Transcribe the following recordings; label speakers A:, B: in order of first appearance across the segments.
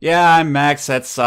A: Yeah, I'm Max. That's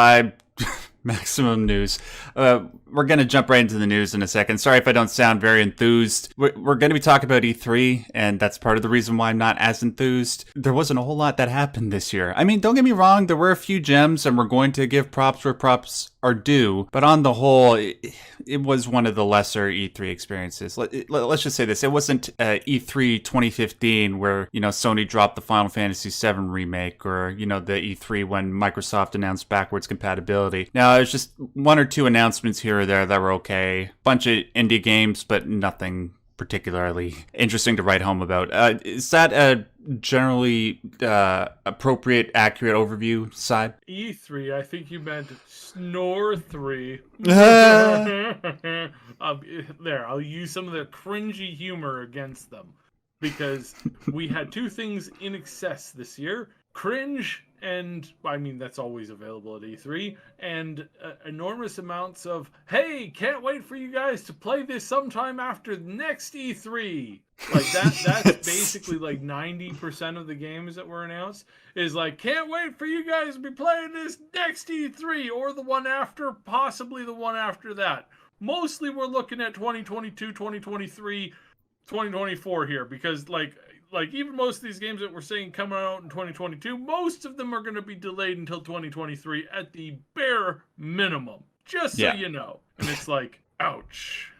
A: Maximum News. We're going to jump right into the news in a second. Sorry if I don't sound very enthused. We're going to be talking about E3, and that's part of the reason why I'm not as enthused. There wasn't a whole lot that happened this year. I mean, don't get me wrong, there were a few gems, and we're going to give props where props are due. But on the whole, it was one of the lesser E3 experiences. Let's just say this. It wasn't E3 2015 where, Sony dropped the Final Fantasy VII remake, or, the E3 when Microsoft announced backwards compatibility. Now, there's just one or two announcements here or there that were okay. Bunch of indie games, but nothing particularly interesting to write home about. Is that a generally appropriate, accurate overview, side?
B: E3, I think you meant Snore 3. There, I'll use some of the cringy humor against them. Because we had two things in excess this year. Cringe, and I mean, that's always available at E3, and enormous amounts of, hey, can't wait for you guys to play this sometime after the next E3. Like, that's basically like 90% of the games that were announced, is like, can't wait for you guys to be playing this next E3, or the one after, possibly the one after that. Mostly we're looking at 2022, 2023, 2024 here, because like even most of these games that we're saying coming out in 2022, most of them are going to be delayed until 2023 at the bare minimum, just so you know. And it's like, ouch.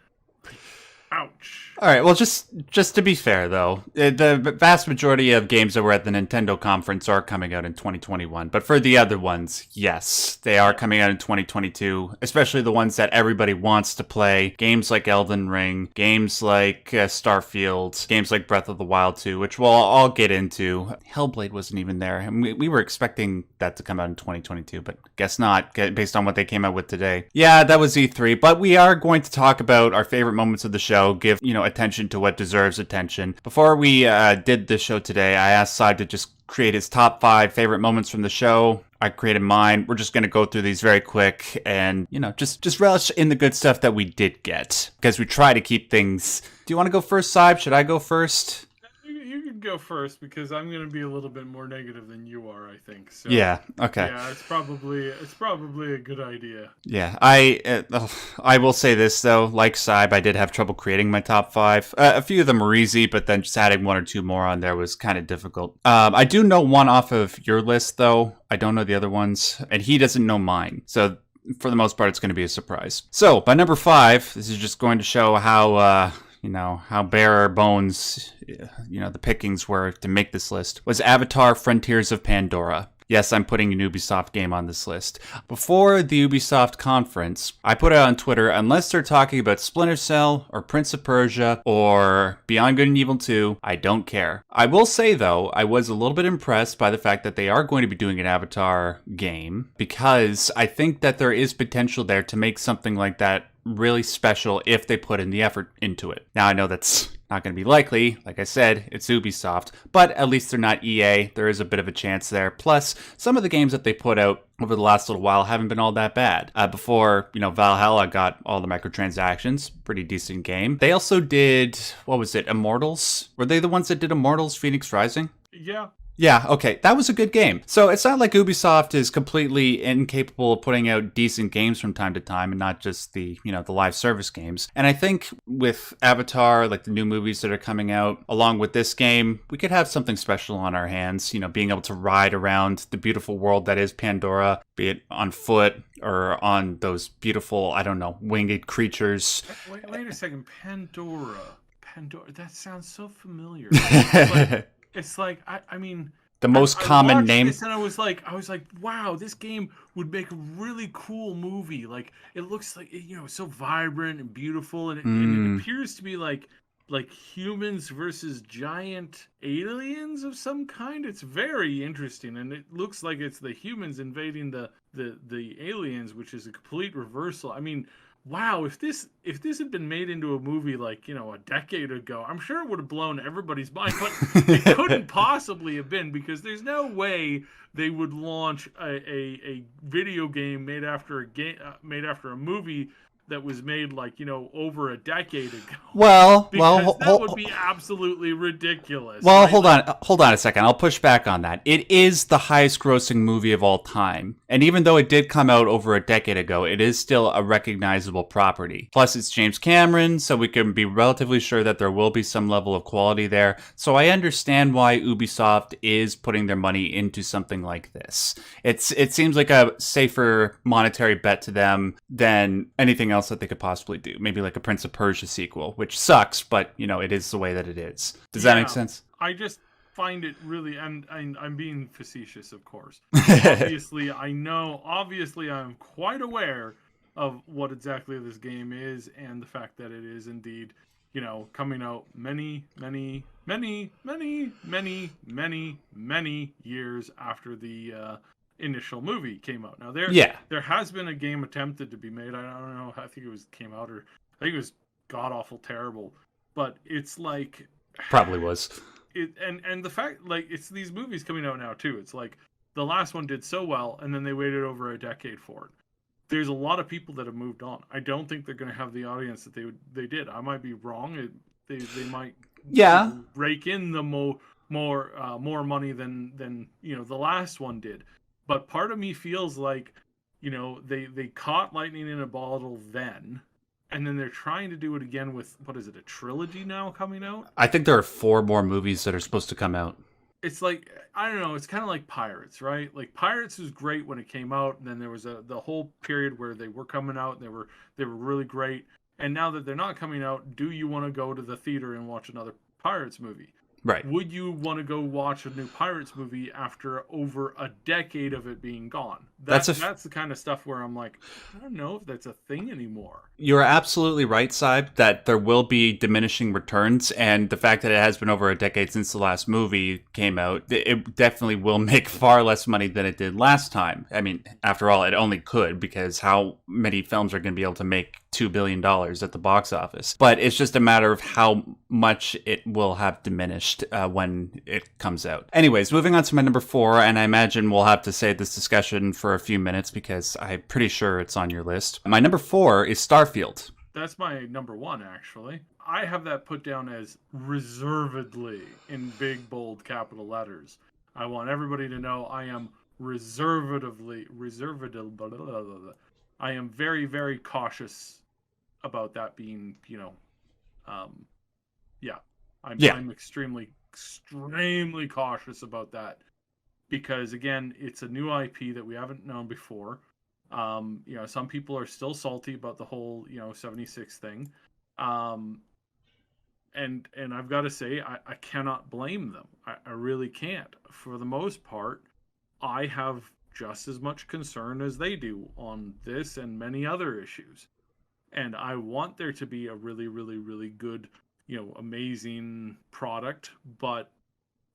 B: Ouch.
A: All right, well, just to be fair, though, the vast majority of games that were at the Nintendo conference are coming out in 2021. But for the other ones, yes, they are coming out in 2022, especially the ones that everybody wants to play. Games like Elden Ring, games like Starfield, games like Breath of the Wild 2, which we'll all get into. Hellblade wasn't even there. And we were expecting that to come out in 2022, but guess not, based on what they came out with today. Yeah, that was E3, but we are going to talk about our favorite moments of the show, give attention to what deserves attention. Before we did this show today, I asked Cy to just create his top 5 favorite moments from the show. I created mine. We're just going to go through these very quick and, just relish in the good stuff that we did get, because we try to keep things. Do you want to go first, Cy? Should I go first?
B: You can go first, because I'm going to be a little bit more negative than you are, I think. So,
A: yeah. Okay.
B: Yeah, it's probably a good idea.
A: Yeah, I will say this though, like Saib, I did have trouble creating my top 5. A few of them were easy, but then just adding one or two more on there was kind of difficult. I do know one off of your list though. I don't know the other ones, and he doesn't know mine. So for the most part, it's going to be a surprise. So by number 5, this is just going to show how how bare our bones, the pickings were to make this list, was Avatar Frontiers of Pandora. Yes, I'm putting an Ubisoft game on this list. Before the Ubisoft conference, I put it on Twitter, unless they're talking about Splinter Cell or Prince of Persia or Beyond Good and Evil 2, I don't care. I will say, though, I was a little bit impressed by the fact that they are going to be doing an Avatar game, because I think that there is potential there to make something like that really special if they put in the effort into it. Now, I know that's not going to be likely. Like I said, it's Ubisoft, but at least they're not EA. There is a bit of a chance there. Plus, some of the games that they put out over the last little while haven't been all that bad. Before, Valhalla got all the microtransactions. Pretty decent game. They also did, what was it, Immortals? Were they the ones that did Immortals Phoenix Rising?
B: Yeah.
A: Yeah, okay, that was a good game. So it's not like Ubisoft is completely incapable of putting out decent games from time to time, and not just the live service games. And I think with Avatar, like the new movies that are coming out, along with this game, we could have something special on our hands, being able to ride around the beautiful world that is Pandora, be it on foot or on those beautiful, winged creatures.
B: Wait a second, Pandora, that sounds so familiar. It's like I mean,
A: the most common name.
B: This and I was like, wow, this game would make a really cool movie. Like, it looks like so vibrant and beautiful, and it appears to be like humans versus giant aliens of some kind. It's very interesting, and it looks like it's the humans invading the aliens, which is a complete reversal. I mean, wow, if this had been made into a movie like, a decade ago, I'm sure it would have blown everybody's mind, but it couldn't possibly have been, because there's no way they would launch a video game made after a movie that was made like, over a decade ago.
A: Well,
B: Because that would be absolutely ridiculous.
A: well,
B: Right?
A: hold on a second. I'll push back on that. It is the highest grossing movie of all time. And even though it did come out over a decade ago, it is still a recognizable property. Plus, it's James Cameron, so we can be relatively sure that there will be some level of quality there. So I understand why Ubisoft is putting their money into something like this. It seems like a safer monetary bet to them than anything else that they could possibly do. Maybe like a Prince of Persia sequel, which sucks, but it is the way that it is. Does that make sense?
B: I just find it really, and I'm being facetious, of course. Obviously, I'm quite aware of what exactly this game is, and the fact that it is indeed, coming out many, many, many, many, many, many, many years after the initial movie came out. Now there has been a game attempted to be made. I don't know. I think came out, or I think it was god awful terrible. But it's like
A: probably was.
B: And the fact, like, it's these movies coming out now too. It's like the last one did so well, and then they waited over a decade for it. There's a lot of people that have moved on. I don't think they're going to have the audience that they did. I might be wrong. They might rake in the more money than the last one did. But part of me feels like they caught lightning in a bottle then. And then they're trying to do it again with, what is it, a trilogy now coming out?
A: I think there are 4 more movies that are supposed to come out.
B: It's like, I don't know, it's kind of like Pirates, right? Like, Pirates was great when it came out, and then there was the whole period where they were coming out, and they were really great. And now that they're not coming out, do you want to go to the theater and watch another Pirates movie?
A: Right.
B: Would you want to go watch a new Pirates movie after over a decade of it being gone? That's the kind of stuff where I'm like, I don't know if that's a thing anymore.
A: You're absolutely right, Saib, that there will be diminishing returns, and the fact that it has been over a decade since the last movie came out, it definitely will make far less money than it did last time. I mean, after all, it only could, because how many films are going to be able to make $2 billion at the box office? But it's just a matter of how much it will have diminished when it comes out. Anyways, moving on to my number 4, and I imagine we'll have to save this discussion for a few minutes because I'm pretty sure it's on your list. My number 4 is Starfield.
B: That's my number 1, actually. I have that put down as reservedly in big, bold capital letters. I want everybody to know I am I am very, very cautious about that being, I'm extremely, extremely cautious about that because, again, it's a new IP that we haven't known before. Some people are still salty about the whole, 76 thing. And I've got to say, I cannot blame them. I really can't. For the most part, I have just as much concern as they do on this and many other issues. And I want there to be a really, really, really good, amazing product, but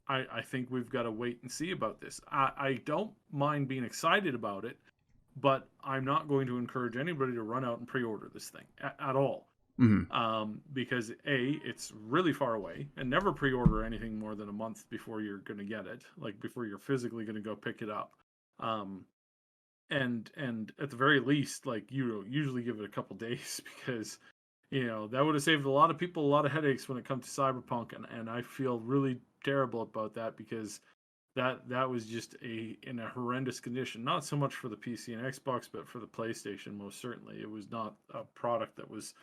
B: I think we've got to wait and see about this. I don't mind being excited about it, but I'm not going to encourage anybody to run out and pre-order this thing at all.
A: Mm-hmm.
B: Because it's really far away, and never pre-order anything more than a month before you're going to get it, like before you're physically going to go pick it up. And at the very least, like, usually give it a couple days because, that would have saved a lot of people a lot of headaches when it comes to Cyberpunk, and I feel really terrible about that because that was just in a horrendous condition. Not so much for the PC and Xbox, but for the PlayStation, most certainly. It was not a product that was,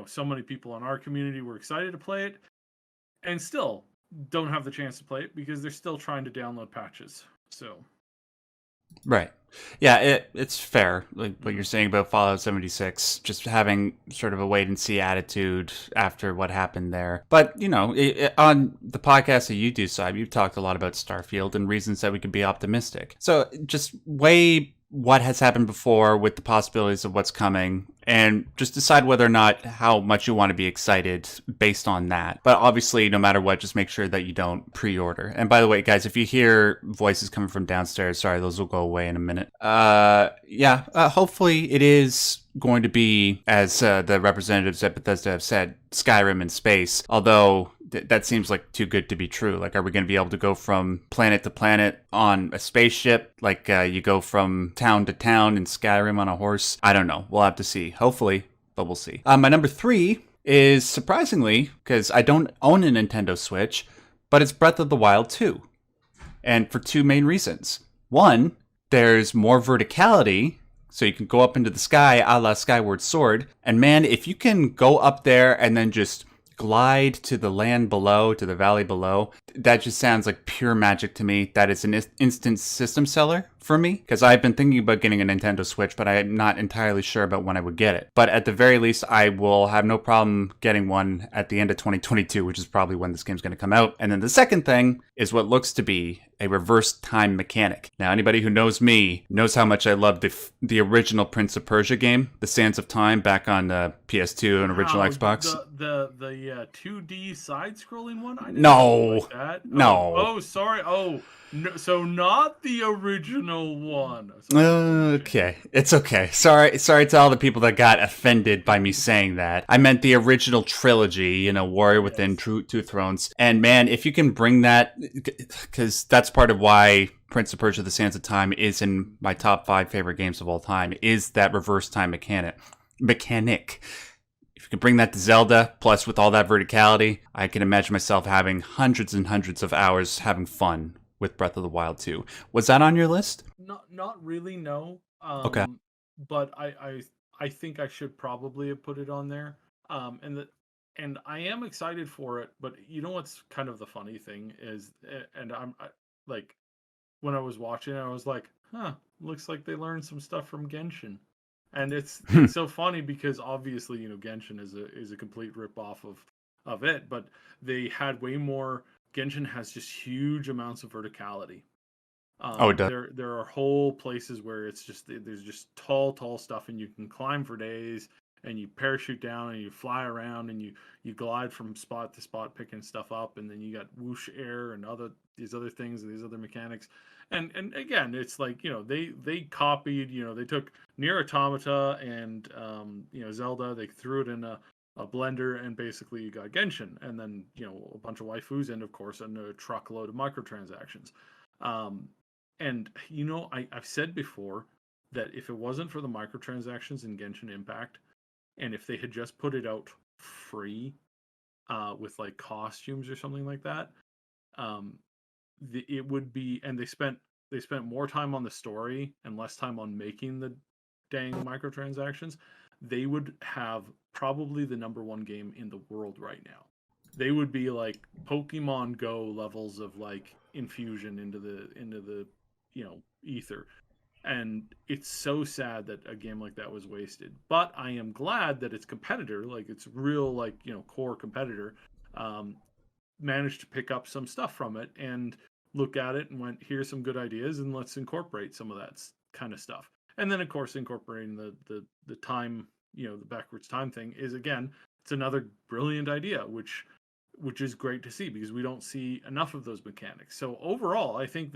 B: so many people in our community were excited to play it and still don't have the chance to play it because they're still trying to download patches. So.
A: Right. Yeah, it's fair, like what you're saying about Fallout 76, just having sort of a wait-and-see attitude after what happened there. But, on the podcast that you do, Saib, you've talked a lot about Starfield and reasons that we could be optimistic. So just weigh what has happened before with the possibilities of what's coming, and just decide whether or not how much you want to be excited based on that. But obviously, no matter what, just make sure that you don't pre-order. And by the way, guys, if you hear voices coming from downstairs, sorry, those will go away in a minute. Hopefully it is going to be, as the representatives at Bethesda have said, Skyrim in space, although that seems like too good to be true. Like, are we going to be able to go from planet to planet on a spaceship? Like, you go from town to town in Skyrim on a horse? I don't know. We'll have to see. Hopefully. but we'll see. My number 3 is, surprisingly, because I don't own a Nintendo Switch, but it's Breath of the Wild 2. And for 2 main reasons. One, there's more verticality, so you can go up into the sky a la Skyward Sword. And man, if you can go up there and then just glide to the land below, to the valley below, that just sounds like pure magic to me. That is an instant system seller for me, because I've been thinking about getting a Nintendo Switch, but I'm not entirely sure about when I would get it. But at the very least, I will have no problem getting one at the end of 2022, which is probably when this game's going to come out. And then the second thing is what looks to be a reverse time mechanic. Now, anybody who knows me knows how much I love the original Prince of Persia game, The Sands of Time, back on PS2 and original Xbox.
B: The 2D side-scrolling one? I didn't
A: No.
B: like that.
A: No.
B: Oh, sorry. Oh, no, so not the original one.
A: Okay, it's okay. Sorry to all the people that got offended by me saying that. I meant the original trilogy, Warrior Within, Two Thrones. And man, if you can bring that, because that's part of why Prince of Persia: The Sands of Time is in my top 5 favorite games of all time, is that reverse time mechanic. If you can bring that to Zelda, plus with all that verticality, I can imagine myself having hundreds and hundreds of hours having fun with Breath of the Wild 2. Was that on your list?
B: Not really, no.
A: Okay.
B: But I think I should probably have put it on there. And I am excited for it, but you know what's kind of the funny thing is, and like when I was watching, I was like, looks like they learned some stuff from Genshin. And it's so funny because obviously, Genshin is a complete rip-off of it, but they had way more. Genshin has just huge amounts of verticality.
A: It does.
B: There are whole places where there's just tall stuff, and you can climb for days, and you parachute down, and you fly around, and you glide from spot to spot, picking stuff up, and then you got whoosh air and these other things, these other mechanics, and again, it's like they copied, they took Nier Automata and Zelda, they threw it in a blender, and basically you got Genshin, and then a bunch of waifus, and of course a truckload of microtransactions. And I've said before that if it wasn't for the microtransactions in Genshin Impact, and if they had just put it out free, with like costumes or something like that, it would be. And they spent more time on the story and less time on making the dang microtransactions. They would have probably the number 1 game in the world right now. They would be like Pokemon Go levels of like infusion into the ether. And it's so sad that a game like that was wasted. But I am glad that its competitor, like its real core competitor, managed to pick up some stuff from it and look at it and went, here's some good ideas, and let's incorporate some of that kind of stuff. And then, of course, incorporating the time, the backwards time thing is, again, it's another brilliant idea, which is great to see because we don't see enough of those mechanics. So overall, I think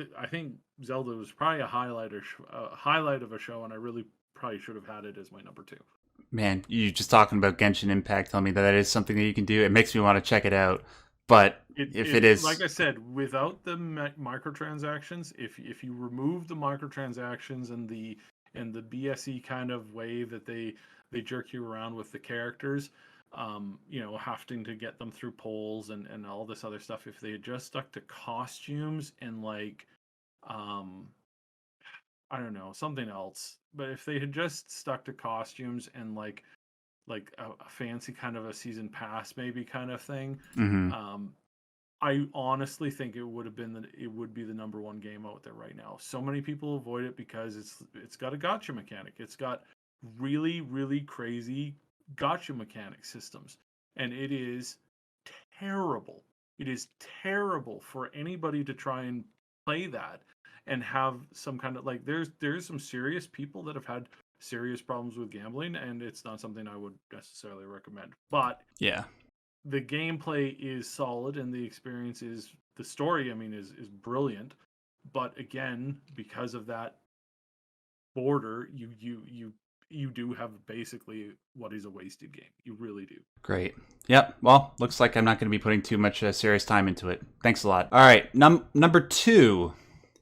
B: Zelda was probably a highlight of a show, and I really probably should have had it as my number 2.
A: Man, you just talking about Genshin Impact, tell me that is something that you can do. It makes me want to check it out. But if it is,
B: like I said, without the microtransactions, if you remove the microtransactions and the BSE kind of way that they jerk you around with the characters, having to get them through polls and all this other stuff, if they had just stuck to costumes and like, I don't know, something else, but if they had just stuck to costumes and like a fancy kind of a season pass maybe kind of thing, I honestly think it would be the number 1 game out there right now. So many people avoid it because it's got a gotcha mechanic. It's got really, really crazy gotcha mechanic systems, and it is terrible. It is terrible for anybody to try and play that and have some kind of like, there's some serious people that have had serious problems with gambling, and it's not something I would necessarily recommend. But
A: yeah,
B: the gameplay is solid, and the story, is brilliant. But again, because of that border, you do have basically what is a wasted game. You really do.
A: Great. Yep. Well, looks like I'm not going to be putting too much serious time into it. Thanks a lot. All right. Number 2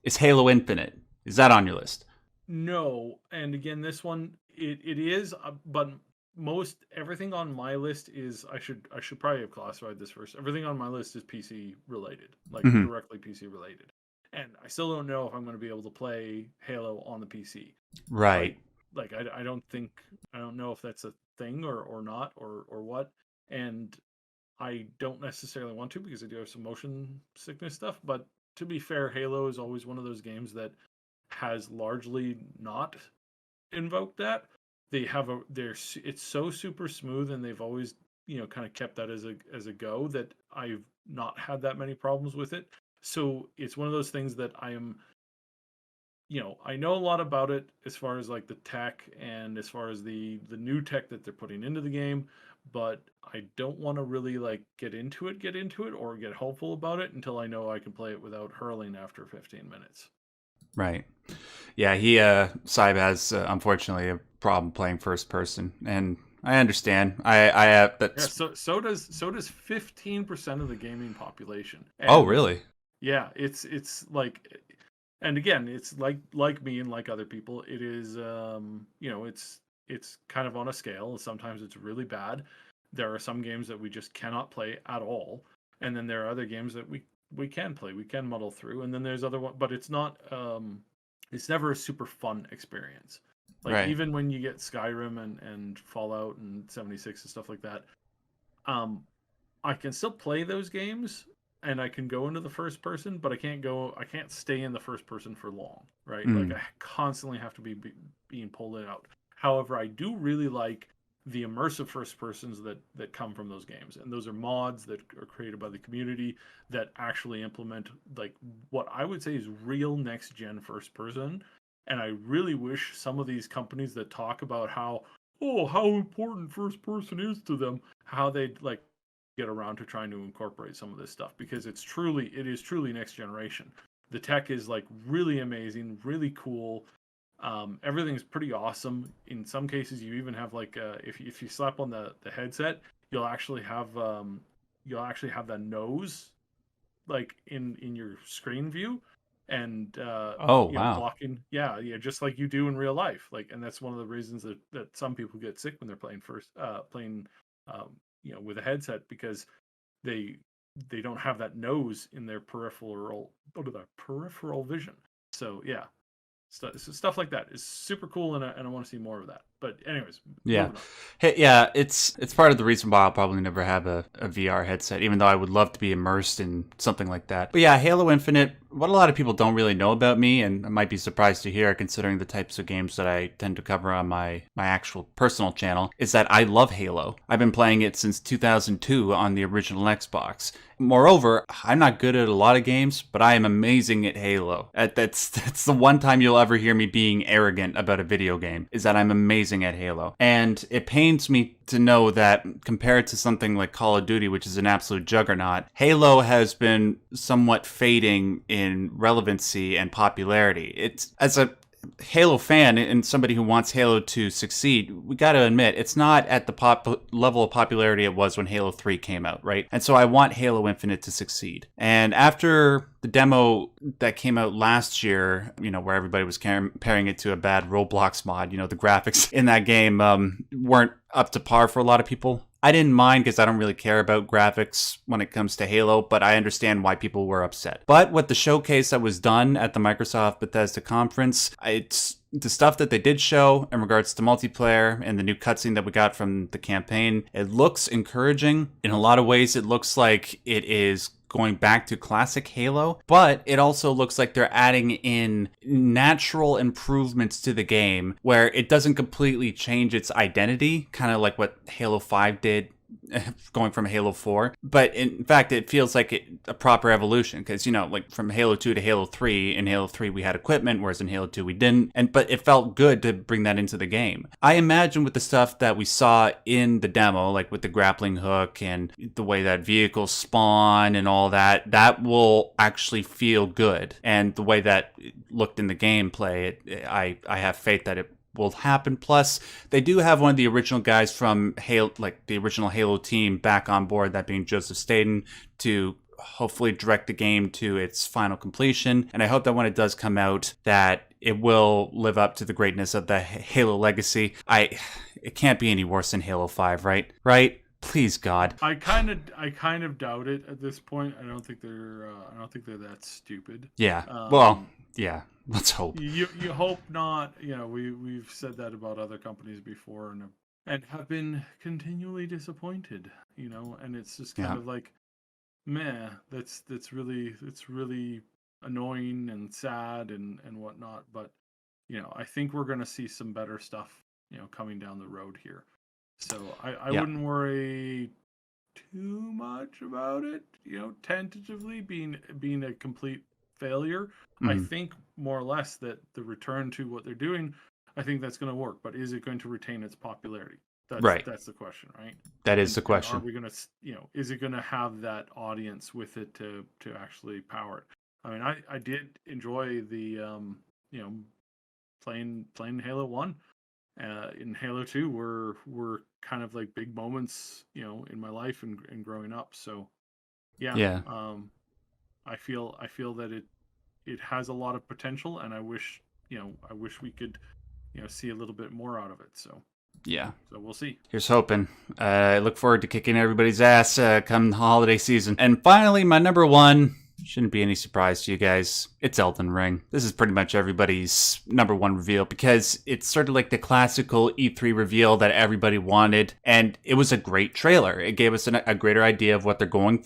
A: is Halo Infinite. Is that on your list?
B: No. And again, this one, it is, but most everything on my list is I should probably have classified this first. Everything on my list is PC related, like
A: Hmm.
B: directly PC related. And I still don't know if I'm going to be able to play Halo on the PC.
A: Right.
B: I don't think I don't know if that's a thing or not or what. And I don't necessarily want to because I do have some motion sickness stuff, but to be fair, Halo is always one of those games that has largely not invoked that. They have a they're it's so super smooth, and they've always kind of kept that as a go that I've not had that many problems with it. So it's one of those things that I am, I know a lot about it as far as like the tech and as far as the new tech that they're putting into the game, but I don't want to really like get into it or get hopeful about it until I know I can play it without hurling after 15 minutes.
A: Right. Yeah, Saib has unfortunately a problem playing first person, and I understand. I have
B: Yeah,
A: that's.
B: so does 15% of the gaming population.
A: Oh,
B: And
A: really?
B: yeah, it's like, and again, it's like me and like other people, it is it's kind of on a scale. Sometimes it's really bad. There are some games that we just cannot play at all, and then there are other games that we can play. We can muddle through, and then there's other one, but it's never a super fun experience. Like
A: Right.
B: even when you get Skyrim and Fallout and 76 and stuff like that, um I can still play those games and I can go into the first person, but I can't stay in the first person for long, right? Like
A: Mm.
B: I constantly have to being pulled out. However, I do really like the immersive first persons that come from those games. And those are mods that are created by the community that actually implement like what I would say is real next gen first person. And I really wish some of these companies that talk about how important first person is to them, how they'd like get around to trying to incorporate some of this stuff because it is truly next generation. The tech is like really amazing, really cool. Everything's pretty awesome. In some cases, you even have like if you slap on the headset, you'll actually have that nose like in your screen view, and
A: Oh, wow.
B: blocking, yeah, just like you do in real life. Like, and that's one of the reasons that some people get sick when they're playing with a headset because they they don't have that nose in their peripheral vision. So yeah, stuff like that is super cool, and I want to see more of that. But anyways,
A: Yeah.
B: moving on.
A: Hey, yeah, it's part of the reason why I'll probably never have a VR headset, even though I would love to be immersed in something like that. But yeah, Halo Infinite, what a lot of people don't really know about me, and I might be surprised to hear considering the types of games that I tend to cover on my actual personal channel, is that I love Halo. I've been playing it since 2002 on the original Xbox. Moreover, I'm not good at a lot of games, but I am amazing at Halo. That's the one time you'll ever hear me being arrogant about a video game, is that I'm amazing at Halo. And it pains me to know that compared to something like Call of Duty, which is an absolute juggernaut, Halo has been somewhat fading in relevancy and popularity. It's as a Halo fan and somebody who wants Halo to succeed, we got to admit it's not at the level of popularity it was when Halo 3 came out, right? And so I want Halo Infinite to succeed. And after the demo that came out last year, where everybody was comparing it to a bad Roblox mod, the graphics in that game weren't up to par for a lot of people. I didn't mind because I don't really care about graphics when it comes to Halo, but I understand why people were upset. But with the showcase that was done at the Microsoft Bethesda conference, it's the stuff that they did show in regards to multiplayer and the new cutscene that we got from the campaign. It looks encouraging. In a lot of ways, it looks like it is going back to classic Halo, but it also looks like they're adding in natural improvements to the game where it doesn't completely change its identity, kind of like what Halo 5 did going from Halo 4. But in fact, it feels like a proper evolution because, like from Halo 2 to Halo 3, in Halo 3 we had equipment, whereas in Halo 2 we didn't. But it felt good to bring that into the game. I imagine with the stuff that we saw in the demo, like with the grappling hook and the way that vehicles spawn and all that, that will actually feel good. And the way that it looked in the gameplay, I have faith that it will happen. Plus, they do have one of the original guys from Halo, like the original Halo team, back on board, that being Joseph Staten, to hopefully direct the game to its final completion. And I hope that when it does come out, that it will live up to the greatness of the Halo legacy. It can't be any worse than Halo 5, right? Right? Please, God.
B: I kind of doubt it at this point. I don't think they're that stupid.
A: Yeah. Well,
B: Um,
A: yeah. Let's hope.
B: you hope not. You know, we've said that about other companies before, and have been continually disappointed. You know, and it's just kind
A: Yeah.
B: of like, meh. That's really annoying and sad and whatnot. But you know, I think we're gonna see some better stuff. You know, coming down the road here. So I
A: Yeah.
B: wouldn't worry too much about it, you know, tentatively being a complete failure. I
A: Mm,
B: think more or less that the return to what they're doing, I think that's going to work. But is it going to retain its popularity?
A: right.
B: That's the question, right?
A: That is the
B: And are
A: question.
B: we going to, you know, is it going to have that audience with it to actually power it? I mean, I did enjoy the you know, playing Halo 1. In Halo 2 were kind of like big moments, you know, in my life and growing up. So yeah,
A: Yeah.
B: I feel that it has a lot of potential, and I wish we could, you know, see a little bit more out of it.
A: Yeah.
B: So we'll see.
A: Here's hoping. I look forward to kicking everybody's ass come the holiday season. And finally, my number one shouldn't be any surprise to you guys. It's Elden Ring. This is pretty much everybody's number one reveal because it's sort of like the classical E3 reveal that everybody wanted, and it was a great trailer. It gave us a greater idea of what they're going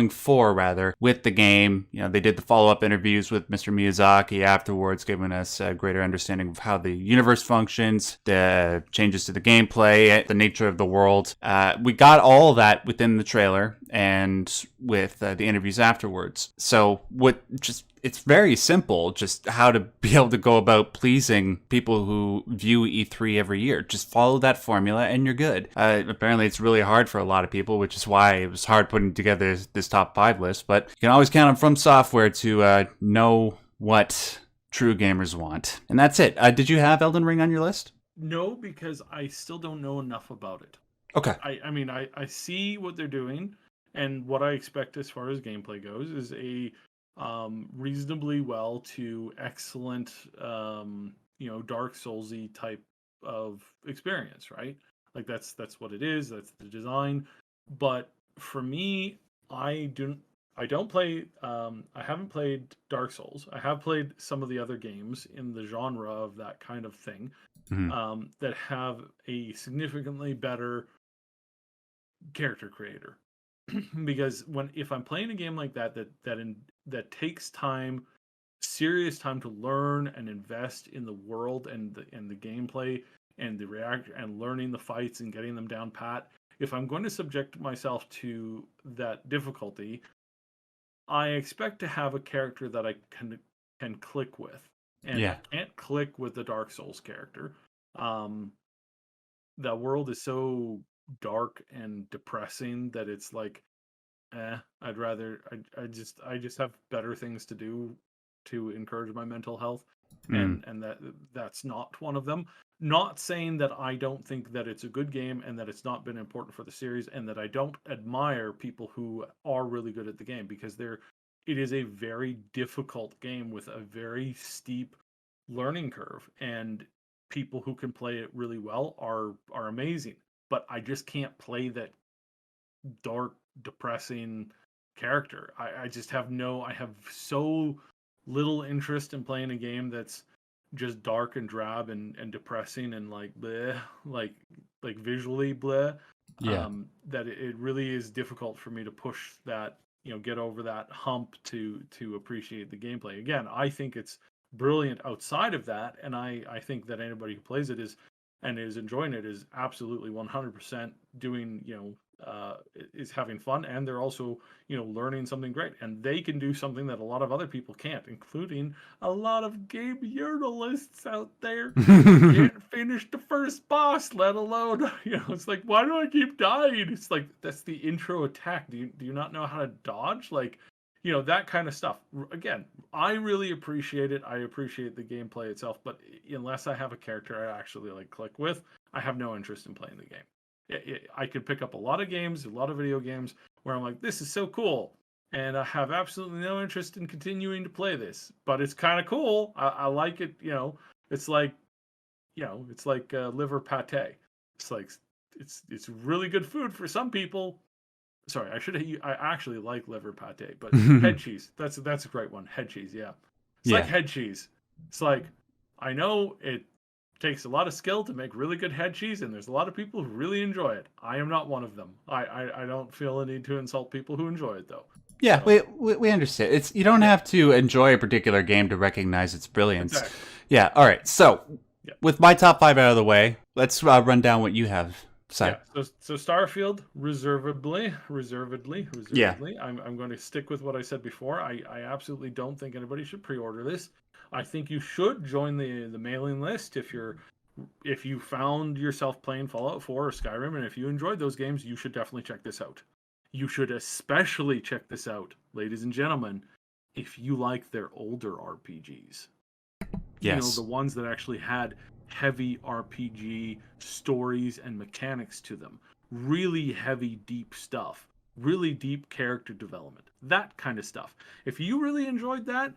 A: for rather, with the game. You know, they did the follow-up interviews with Mr. Miyazaki afterwards, giving us a greater understanding of how the universe functions, the changes to the gameplay, the nature of the world. We got all that within the trailer and with the interviews afterwards. So it's very simple, just how to be able to go about pleasing people who view E3 every year. Just follow that formula and you're good. Apparently it's really hard for a lot of people, which is why it was hard putting together this top 5 list, but you can always count on From Software to know what true gamers want. And that's it. Did you have Elden Ring on your list?
B: No, because I still don't know enough about it.
A: Okay.
B: I mean, I see what they're doing, and what I expect as far as gameplay goes is a reasonably well to excellent you know, Dark Soulsy type of experience, right? Like that's what it is. That's the design. But for me, I don't play I haven't played Dark Souls. I have played some of the other games in the genre of that kind of thing,
A: Mhm.
B: that have a significantly better character creator. Because when if I'm playing a game like that takes time, serious time to learn and invest in the world and the gameplay and the react and learning the fights and getting them down pat, if I'm going to subject myself to that difficulty, I expect to have a character that I can click with. And I
A: Yeah.
B: can't click with the Dark Souls character. Um, the world is so dark and depressing that it's like, I'd rather I just have better things to do to encourage my mental health,
A: Mm.
B: and that's not one of them. Not saying that I don't think that it's a good game and that it's not been important for the series and that I don't admire people who are really good at the game, because it is a very difficult game with a very steep learning curve, and people who can play it really well are amazing. But I just can't play that dark, depressing character. I just have I have so little interest in playing a game that's just dark and drab and depressing and like bleh, like visually bleh,
A: Yeah.
B: that it really is difficult for me to push that, you know, get over that hump to appreciate the gameplay. Again, I think it's brilliant outside of that, and I think that anybody who plays it is enjoying it is absolutely 100% doing, you know, is having fun, and they're also, you know, learning something great, and they can do something that a lot of other people can't, including a lot of game journalists out there who can't finish the first boss, let alone, you know, it's like, why do I keep dying? It's like, that's the intro attack. Do you not know how to dodge? Like, you know, that kind of stuff. Again, I really appreciate it. I appreciate the gameplay itself, but unless I have a character I actually like click with, I have no interest in playing the game. I could pick up a lot of games, a lot of video games where I'm like, this is so cool, and I have absolutely no interest in continuing to play this, but it's kind of cool. I like it. It's like it's like liver pate. It's like it's really good food for some people. Sorry, I actually like liver pate, but head cheese. That's a great one. Head cheese, yeah. It's like
A: Yeah.
B: head cheese. It's like I know it takes a lot of skill to make really good head cheese, and there's a lot of people who really enjoy it. I am not one of them. I don't feel a need to insult people who enjoy it though.
A: Yeah,
B: So
A: we understand. It's you don't
B: yeah,
A: have to enjoy a particular game to recognize its brilliance.
B: exactly.
A: Yeah. All right. So
B: Yeah.
A: with my top 5 out of the way, let's run down what you have. Si.
B: Yeah, so Starfield,
A: Yeah.
B: reservedly. I'm going to stick with what I said before. I absolutely don't think anybody should pre-order this. I think you should join the mailing list if you found yourself playing Fallout 4 or Skyrim, and if you enjoyed those games, you should definitely check this out. You should especially check this out, ladies and gentlemen, if you like their older RPGs.
A: Yes.
B: The ones that actually had heavy RPG stories and mechanics to them. Really heavy, deep stuff. Really deep character development. That kind of stuff. If you really enjoyed that,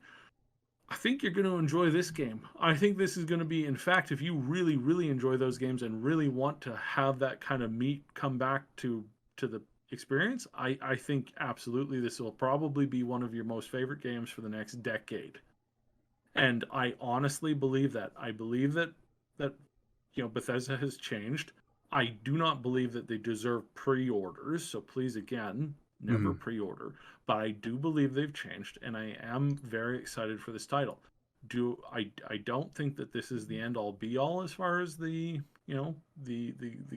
B: I think you're going to enjoy this game. I think this is going to be, in fact, if you really, really enjoy those games and really want to have that kind of meat come back to the experience, I think absolutely this will probably be one of your most favorite games for the next decade. And I honestly believe that. I believe that Bethesda has changed. I do not believe that they deserve pre-orders, so please again, never
A: Mm-hmm.
B: pre-order. But I do believe they've changed, and I am very excited for this title. I don't think that this is the end all be all as far as the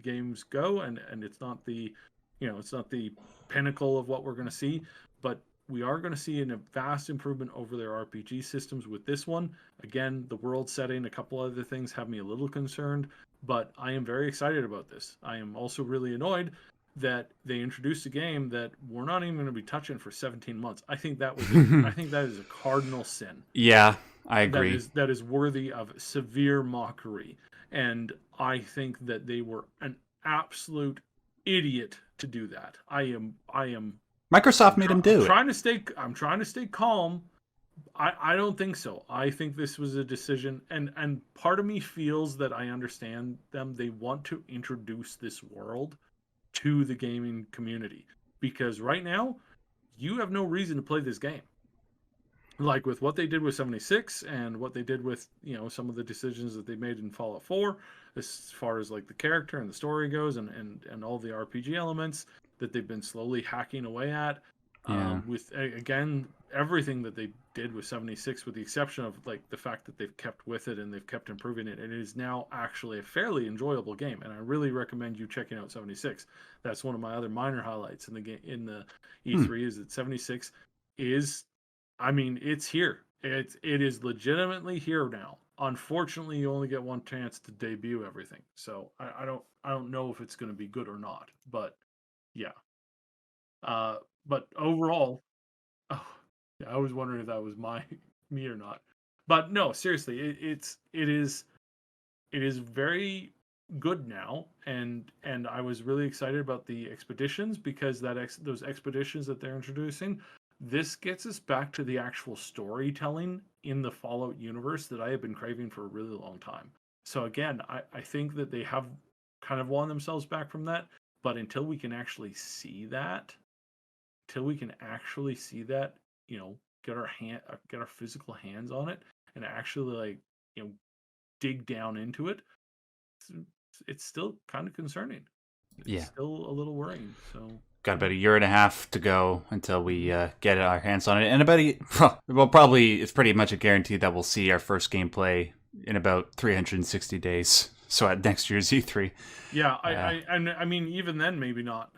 B: games go, and it's not it's not the pinnacle of what we're going to see, but we are going to see a vast improvement over their RPG systems with this one. Again, the world setting, a couple other things have me a little concerned, but I am very excited about this. I am also really annoyed that they introduced a game that we're not even going to be touching for 17 months. I think that is a cardinal sin.
A: Yeah, I agree.
B: That is worthy of severe mockery, and I think that they were an absolute idiot to do that.
A: Microsoft made him do it.
B: I'm trying to stay calm. I don't think so. I think this was a decision, and part of me feels that I understand them. They want to introduce this world to the gaming community, because right now you have no reason to play this game. Like with what they did with 76 and what they did with some of the decisions that they made in Fallout 4, as far as like the character and the story goes, and all the RPG elements that they've been slowly hacking away at.
A: Yeah.
B: With again everything that they did with 76, with the exception of like the fact that they've kept with it and they've kept improving it, and it is now actually a fairly enjoyable game, and I really recommend you checking out 76. That's one of my other minor highlights in the game, in the E3, is that 76 is, I mean, it's here. It is legitimately here now. Unfortunately, you only get one chance to debut everything, so I don't know if it's going to be good or not, but yeah. But overall, oh, yeah, I was wondering if that was me or not. But no, seriously, it is very good now, and I was really excited about the expeditions, because those expeditions that they're introducing, this gets us back to the actual storytelling in the Fallout universe that I have been craving for a really long time. So again, I think that they have kind of won themselves back from that, but until we can actually see that, get our physical hands on it and actually like dig down into it, it's still kind of concerning. It's
A: Yeah.
B: still a little worrying. So
A: Got about a year and a half to go until we get our hands on it, and well, probably it's pretty much a guarantee that we'll see our first gameplay in about 360 days. So at next year's E3.
B: yeah, I mean, even then, maybe not.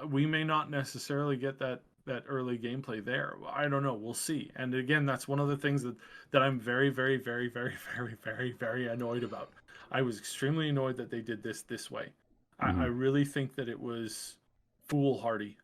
B: We may not necessarily get that early gameplay there. I don't know. We'll see. And again, that's one of the things that I'm very, very, very, very, very, very, very annoyed about. I was extremely annoyed that they did this way.
A: Mm-hmm.
B: I really think that it was foolhardy.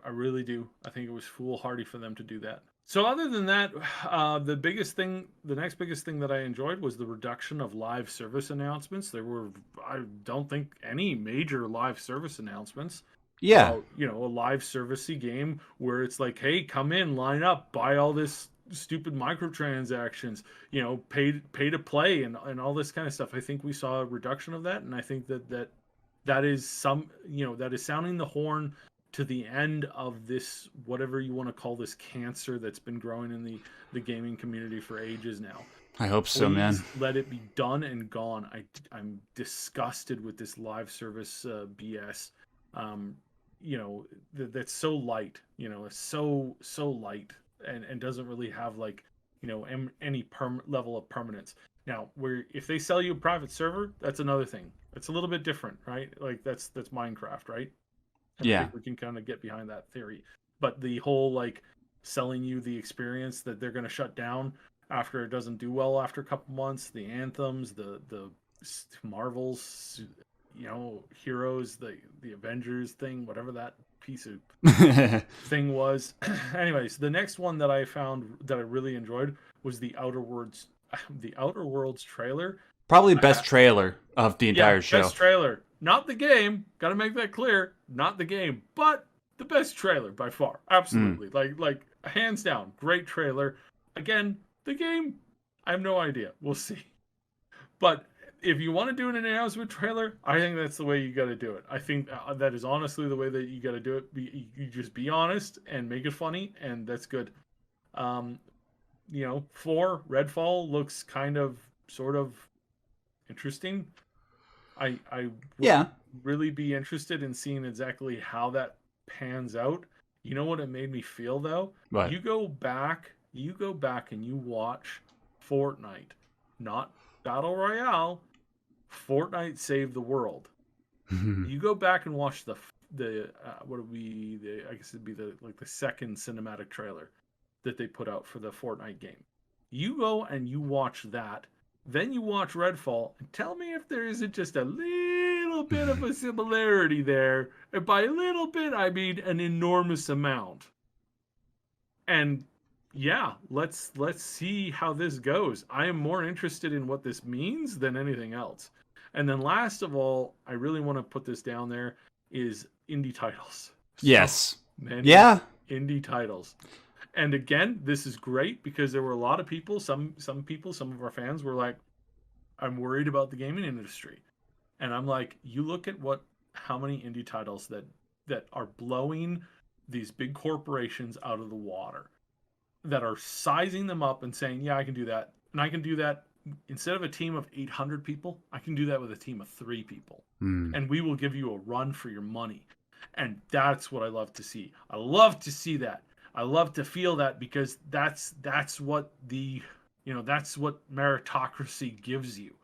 B: I really do. I think it was foolhardy for them to do that. So other than that, the next biggest thing that I enjoyed was the reduction of live service announcements. There were, I don't think, any major live service announcements.
A: Yeah.
B: about, you know, a live servicey game where it's like, hey, come in, line up, buy all this stupid microtransactions, you know, pay to play and all this kind of stuff. I think we saw a reduction of that, and I think that is some, you know, that is sounding the horn to the end of this, whatever you want to call this cancer that's been growing in the gaming community for ages now.
A: I hope so, man.
B: Please let it be done and gone. I'm disgusted with this live service BS. You know, that's so light. You know, it's so light and doesn't really have, like, you know, any level of permanence. Now, where if they sell you a private server, that's another thing. It's a little bit different, right? Like that's Minecraft, right? And I
A: Yeah.
B: think we can kind of get behind that theory. But the whole, like, selling you the experience that they're going to shut down after it doesn't do well after a couple months, the anthems, the Marvels, you know, heroes, the Avengers thing, whatever that piece of thing was. Anyways, the next one that I found that I really enjoyed was the Outer Worlds trailer.
A: Probably best trailer of the
B: Yeah,
A: entire show.
B: best trailer. Not the game. Got to make that clear. Not the game, but the best trailer by far. Absolutely. Like hands down, great trailer. Again, the game, I have no idea. We'll see. But if you want to do an announcement trailer, I think that's the way you got to do it. I think that is honestly the way that you got to do it. You just be honest and make it funny, and that's good. You know, 4 Redfall looks kind of sort of interesting. I would really be interested in seeing exactly how that pans out. You know what it made me feel though?
A: What?
B: You go back and you watch Fortnite, not Battle Royale. Fortnite saved the world. You go back and watch the what would be the, I guess it'd be the second cinematic trailer that they put out for the Fortnite game. You go and you watch that, then you watch Redfall, and tell me if there isn't just a little bit of a similarity there. And by a little bit, I mean an enormous amount. And yeah, let's see how this goes. I am more interested in what this means than anything else. And then last of all, I really want to put this down there, is indie titles.
A: Yes.
B: Many indie titles. And again, this is great because there were a lot of people, some of our fans were like, I'm worried about the gaming industry. And I'm like, you look at how many indie titles that are blowing these big corporations out of the water, that are sizing them up and saying, yeah, I can do that. And I can do that instead of a team of 800 people, I can do that with a team of 3 people. And we will give you a run for your money. And that's what I love to see. I love to see that. I love to feel that, because that's what that's what meritocracy gives you.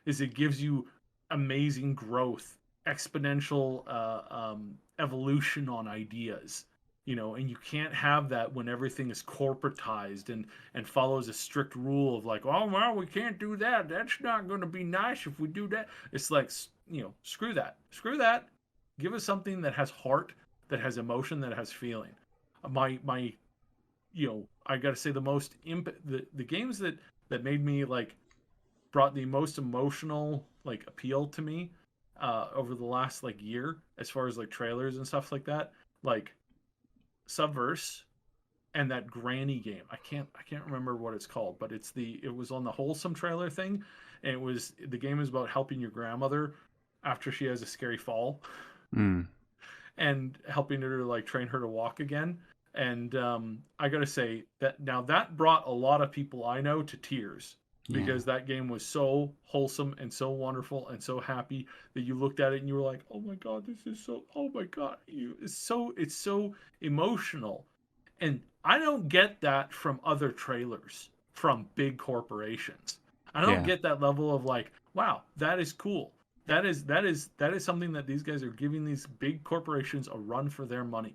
B: Is it gives you amazing growth, exponential evolution on ideas. You know, and you can't have that when everything is corporatized and follows a strict rule of like, oh, well, we can't do that. That's not going to be nice if we do that. It's like, you know, screw that. Give us something that has heart, that has emotion, that has feeling. My you know, I got to say the most the games that made me, like, brought the most emotional, like, appeal to me over the last, like, year, as far as, like, trailers and stuff like that, like Subverse and that Granny game. I can't remember what it's called, but it was on the Wholesome trailer thing, and the game is about helping your grandmother after she has a scary fall. And helping her to, like, train her to walk again. And I gotta say that brought a lot of people I know to tears, because that game was so wholesome and so wonderful and so happy that you looked at it and you were like, oh my god, this is so, oh my god, it's so emotional. And I don't get that from other trailers from big corporations. I don't get that level of like, wow, that is cool. That is something that these guys are giving these big corporations a run for their money.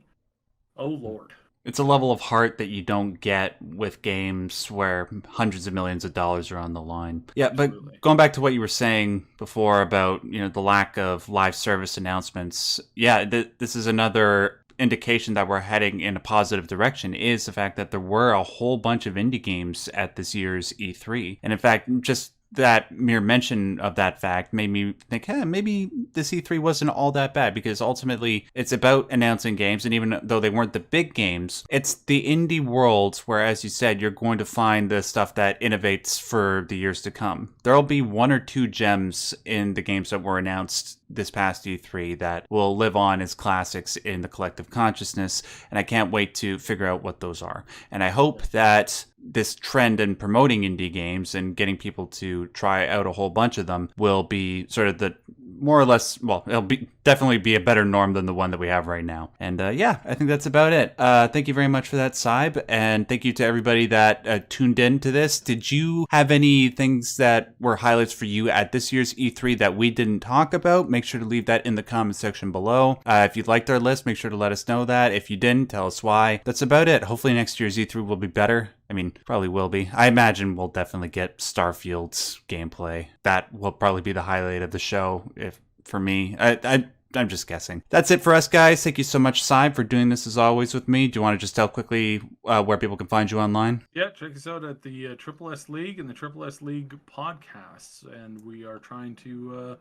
B: Oh Lord.
A: It's a level of heart that you don't get with games where hundreds of millions of dollars are on the line. Yeah,
B: Absolutely.
A: But going back to what you were saying before about, you know, the lack of live service announcements, this is another indication that we're heading in a positive direction, is the fact that there were a whole bunch of indie games at this year's E3. And in fact, just that mere mention of that fact made me think, hey, maybe the E3 wasn't all that bad, because ultimately it's about announcing games, and even though they weren't the big games, it's the indie world where, as you said, you're going to find the stuff that innovates for the years to come. There'll be one or two gems in the games that were announced this past E3 that will live on as classics in the collective consciousness, and I can't wait to figure out what those are. And I hope that this trend in promoting indie games and getting people to try out a whole bunch of them will be sort of the more or less, well, it'll be definitely be a better norm than the one that we have right now. And yeah, I think that's about it. Thank you very much for that, Saib, and thank you to everybody that tuned in to this. Did you have any things that were highlights for you at this year's E3 that we didn't talk about? Make sure to leave that in the comment section below. If you liked our list, make sure to let us know that. If you didn't, tell us why. That's about it. Hopefully next year's E3 will be better. I mean, probably will be. I imagine we'll definitely get Starfield's gameplay. That will probably be the highlight of the show, if for me. I'm just guessing. That's it for us, guys. Thank you so much, Saib, for doing this as always with me. Do you want to just tell quickly where people can find you online?
B: Yeah, check us out at the Triple S League and the Triple S League podcasts, and we are trying to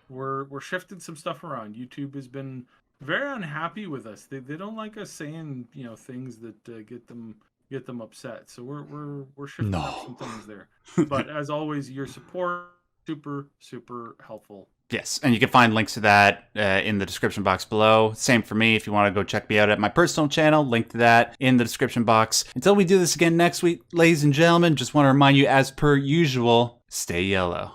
B: we're shifting some stuff around. YouTube has been very unhappy with us. They don't like us saying things that get them upset. So we're shifting up some things there. But as always, your support super helpful.
A: Yes, and you can find links to that in the description box below. Same for me if you want to go check me out at my personal channel. Link to that in the description box. Until we do this again next week, ladies and gentlemen, just want to remind you, as per usual, stay yellow.